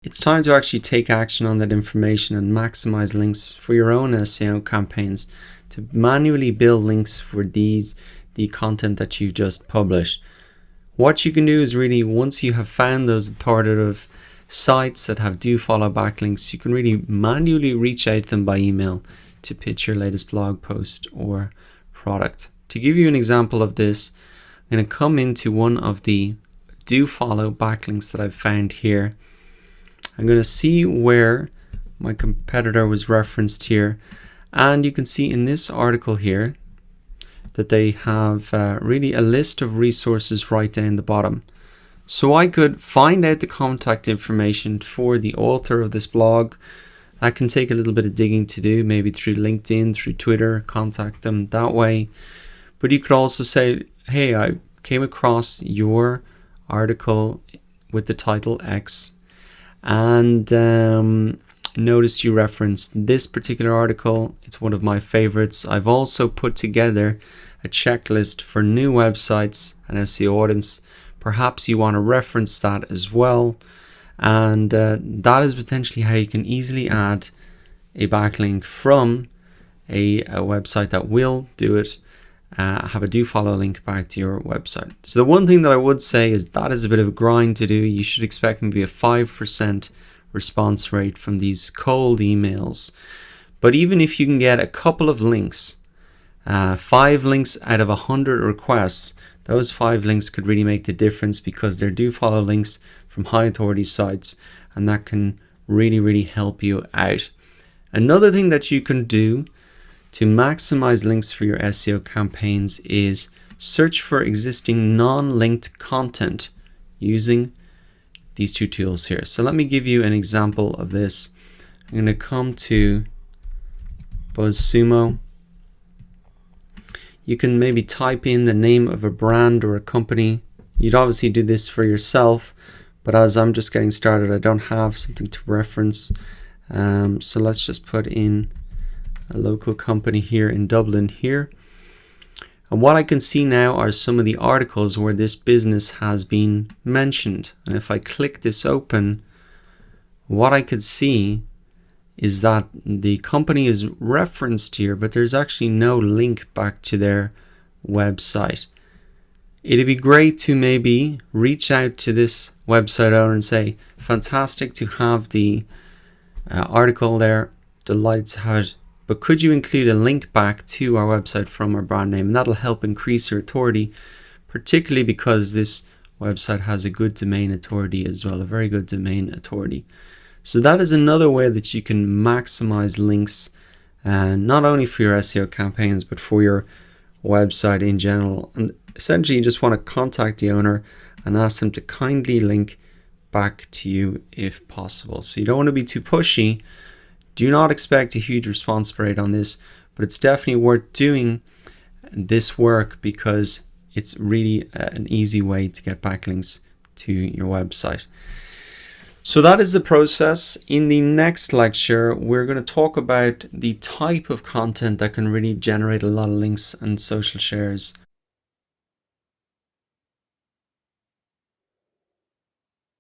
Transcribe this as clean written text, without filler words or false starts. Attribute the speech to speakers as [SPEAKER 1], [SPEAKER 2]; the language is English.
[SPEAKER 1] It's time to actually take action on that information and maximize links for your own SEO campaigns to manually build links for the content that you just published. What you can do is really, once you have found those authoritative sites that have do follow backlinks, you can really manually reach out to them by email to pitch your latest blog post or product. To give you an example of this, I'm going to come into one of the do follow backlinks that I've found here. I'm going to see where my competitor was referenced here, and you can see in this article here that they have really a list of resources right down the bottom. So I could find out the contact information for the author of this blog. That can take a little bit of digging to do, maybe through LinkedIn, through Twitter, contact them that way. But you could also say, hey, I came across your article with the title X, and notice you referenced this particular article. It's one of my favorites. I've also put together a checklist for new websites and SEO audits. Perhaps you want to reference that as well, and that is potentially how you can easily add a backlink from a website that will do it, have a do follow link back to your website. So the one thing that I would say is that is a bit of a grind to do. You should expect maybe a 5% response rate from these cold emails. But even if you can get a couple of links, 5 links out of 100 requests, those 5 links could really make the difference, because they're do follow links from high authority sites, and that can really help you out. Another thing that you can do to maximize links for your SEO campaigns is search for existing non-linked content using these 2 tools here. So let me give you an example of this. I'm going to come to BuzzSumo. You can maybe type in the name of a brand or a company. You'd obviously do this for yourself, but as I'm just getting started, I don't have something to reference. So let's just put in a local company here in Dublin here. And what I can see now are some of the articles where this business has been mentioned. And if I click this open, what I could see is that the company is referenced here, but there's actually no link back to their website. It'd be great to maybe reach out to this website owner and say, fantastic to have the article there, delighted to have it, but could you include a link back to our website from our brand name? And that'll help increase your authority, particularly because this website has a good domain authority as well, a very good domain authority. So that is another way that you can maximize links, not only for your SEO campaigns, but for your website in general. And essentially, you just want to contact the owner and ask them to kindly link back to you if possible. So you don't want to be too pushy. Do not expect a huge response rate on this, but it's definitely worth doing this work, because it's really an easy way to get backlinks to your website. So that is the process. In the next lecture, we're going to talk about the type of content that can really generate a lot of links and social shares